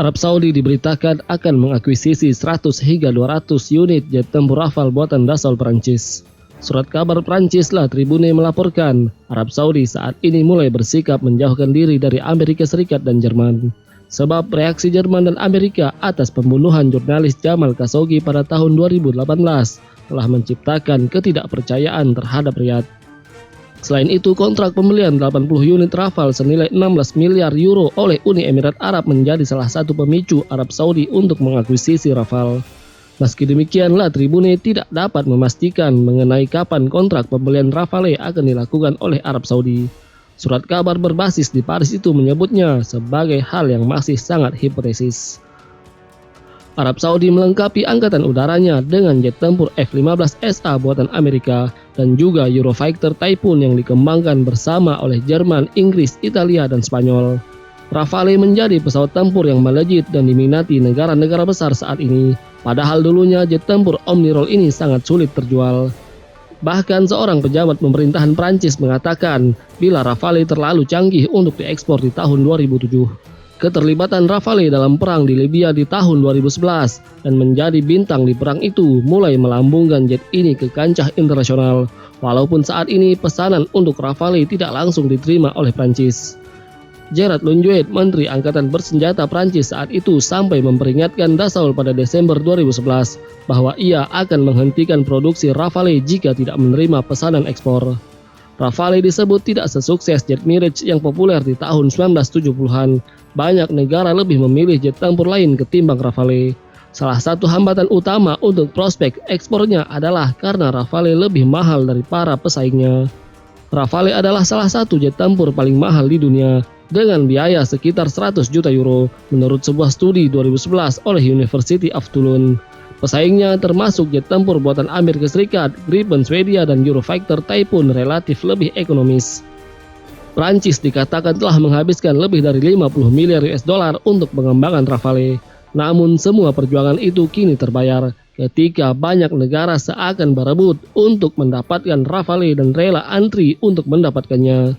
Arab Saudi diberitakan akan mengakuisisi 100 hingga 200 unit jet tempur Rafale buatan Dassault Prancis. Surat kabar Prancis La Tribune melaporkan, Arab Saudi saat ini mulai bersikap menjauhkan diri dari Amerika Serikat dan Jerman. Sebab reaksi Jerman dan Amerika atas pembunuhan jurnalis Jamal Khashoggi pada tahun 2018 telah menciptakan ketidakpercayaan terhadap Riyadh. Selain itu, kontrak pembelian 80 unit Rafale senilai 16 miliar euro oleh Uni Emirat Arab menjadi salah satu pemicu Arab Saudi untuk mengakuisisi Rafale. Meski demikian, La Tribune tidak dapat memastikan mengenai kapan kontrak pembelian Rafale akan dilakukan oleh Arab Saudi. Surat kabar berbasis di Paris itu menyebutnya sebagai hal yang masih sangat hipotesis. Arab Saudi melengkapi angkatan udaranya dengan jet tempur F-15SA buatan Amerika dan juga Eurofighter Typhoon yang dikembangkan bersama oleh Jerman, Inggris, Italia, dan Spanyol. Rafale menjadi pesawat tempur yang melejit dan diminati negara-negara besar saat ini, padahal dulunya jet tempur Omni-Roll ini sangat sulit terjual. Bahkan seorang pejabat pemerintahan Prancis mengatakan bila Rafale terlalu canggih untuk diekspor di tahun 2007. Keterlibatan Rafale dalam perang di Libya di tahun 2011 dan menjadi bintang di perang itu mulai melambungkan jet ini ke kancah internasional, walaupun saat ini pesanan untuk Rafale tidak langsung diterima oleh Prancis. Gerard Longuet, Menteri Angkatan Bersenjata Prancis saat itu sampai memperingatkan Dassault pada Desember 2011 bahwa ia akan menghentikan produksi Rafale jika tidak menerima pesanan ekspor. Rafale disebut tidak sesukses jet Mirage yang populer di tahun 1970-an. Banyak negara lebih memilih jet tempur lain ketimbang Rafale. Salah satu hambatan utama untuk prospek ekspornya adalah karena Rafale lebih mahal dari para pesaingnya. Rafale adalah salah satu jet tempur paling mahal di dunia dengan biaya sekitar 100 juta euro menurut sebuah studi 2011 oleh University of Toulon. Pesaingnya termasuk jet tempur buatan Amerika Serikat, Gripen Swedia, dan Eurofighter Typhoon relatif lebih ekonomis. Prancis dikatakan telah menghabiskan lebih dari 50 miliar US dollar untuk pengembangan Rafale. Namun semua perjuangan itu kini terbayar ketika banyak negara seakan berebut untuk mendapatkan Rafale dan rela antri untuk mendapatkannya.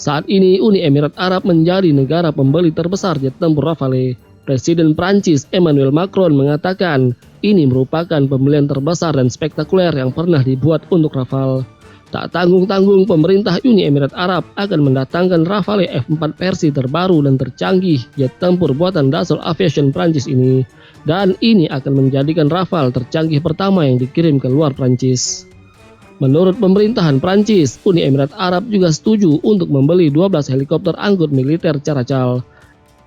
Saat ini Uni Emirat Arab menjadi negara pembeli terbesar jet tempur Rafale. Presiden Prancis Emmanuel Macron mengatakan ini merupakan pembelian terbesar dan spektakuler yang pernah dibuat untuk Rafale. Tak tanggung-tanggung pemerintah Uni Emirat Arab akan mendatangkan Rafale F4 versi terbaru dan tercanggih jet tempur buatan Dassault Aviation Prancis ini. Dan ini akan menjadikan Rafale tercanggih pertama yang dikirim ke luar Prancis. Menurut pemerintahan Prancis, Uni Emirat Arab juga setuju untuk membeli 12 helikopter angkut militer Caracal.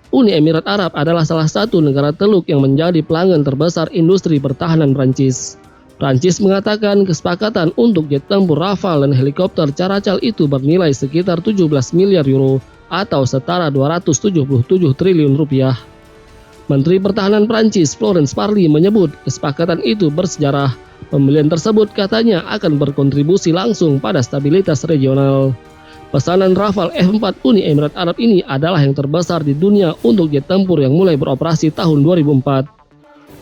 Uni Emirat Arab adalah salah satu negara Teluk yang menjadi pelanggan terbesar industri pertahanan Prancis. Prancis mengatakan kesepakatan untuk jet tempur Rafale dan helikopter Caracal itu bernilai sekitar 17 miliar euro atau setara 277 triliun rupiah. Menteri Pertahanan Prancis Florence Parly menyebut kesepakatan itu bersejarah. Pembelian tersebut katanya akan berkontribusi langsung pada stabilitas regional. Pesanan Rafale F4 Uni Emirat Arab ini adalah yang terbesar di dunia untuk jet tempur yang mulai beroperasi tahun 2004.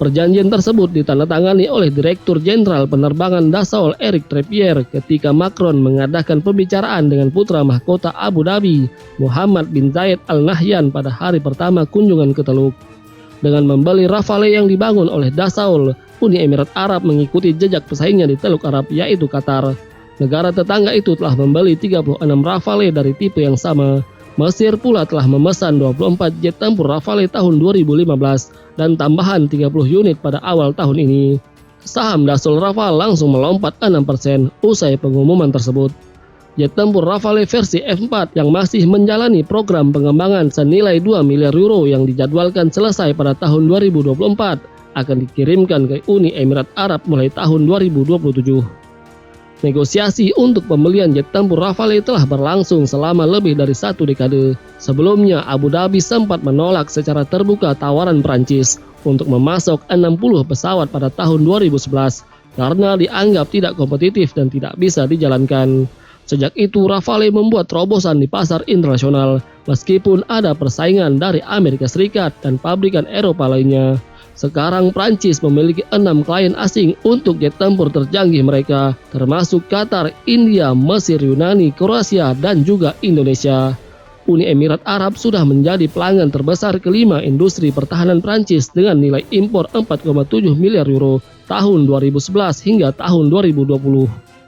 Perjanjian tersebut ditandatangani oleh Direktur Jenderal Penerbangan Dassault Eric Treppier ketika Macron mengadakan pembicaraan dengan putra mahkota Abu Dhabi, Muhammad bin Zayed Al Nahyan pada hari pertama kunjungan ke Teluk. Dengan membeli Rafale yang dibangun oleh Dassault, Uni Emirat Arab mengikuti jejak pesaingnya di Teluk Arab yaitu Qatar. Negara tetangga itu telah membeli 36 Rafale dari tipe yang sama. Mesir pula telah memesan 24 jet tempur Rafale tahun 2015 dan tambahan 30 unit pada awal tahun ini. Saham Dassault Rafale langsung melompat 6% usai pengumuman tersebut. Jet tempur Rafale versi F4 yang masih menjalani program pengembangan senilai 2 miliar euro yang dijadwalkan selesai pada tahun 2024 akan dikirimkan ke Uni Emirat Arab mulai tahun 2027. Negosiasi untuk pembelian jet tempur Rafale telah berlangsung selama lebih dari 1 dekade. Sebelumnya, Abu Dhabi sempat menolak secara terbuka tawaran Prancis untuk memasok 60 pesawat pada tahun 2011 karena dianggap tidak kompetitif dan tidak bisa dijalankan. Sejak itu, Rafale membuat terobosan di pasar internasional meskipun ada persaingan dari Amerika Serikat dan pabrikan Eropa lainnya. Sekarang Prancis memiliki 6 klien asing untuk jet tempur tercanggih mereka, termasuk Qatar, India, Mesir, Yunani, Kroasia, dan juga Indonesia. Uni Emirat Arab sudah menjadi pelanggan terbesar kelima industri pertahanan Prancis dengan nilai impor 4,7 miliar euro tahun 2011 hingga tahun 2020.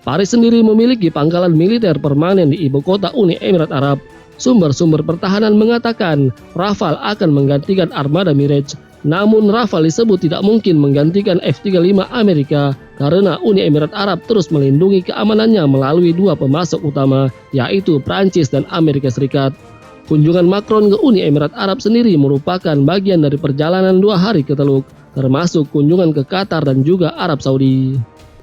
Paris sendiri memiliki pangkalan militer permanen di ibu kota Uni Emirat Arab. Sumber-sumber pertahanan mengatakan Rafale akan menggantikan armada Mirage. Namun Rafale disebut tidak mungkin menggantikan F-35 Amerika karena Uni Emirat Arab terus melindungi keamanannya melalui dua pemasok utama, yaitu Prancis dan Amerika Serikat. Kunjungan Macron ke Uni Emirat Arab sendiri merupakan bagian dari perjalanan 2 hari ke Teluk, termasuk kunjungan ke Qatar dan juga Arab Saudi.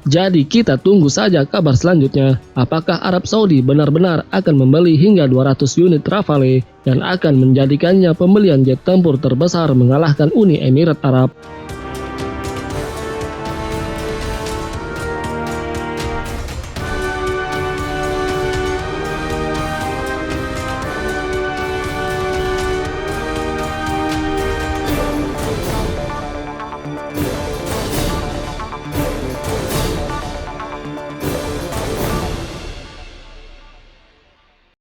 Jadi kita tunggu saja kabar selanjutnya, apakah Arab Saudi benar-benar akan membeli hingga 200 unit Rafale dan akan menjadikannya pembelian jet tempur terbesar mengalahkan Uni Emirat Arab.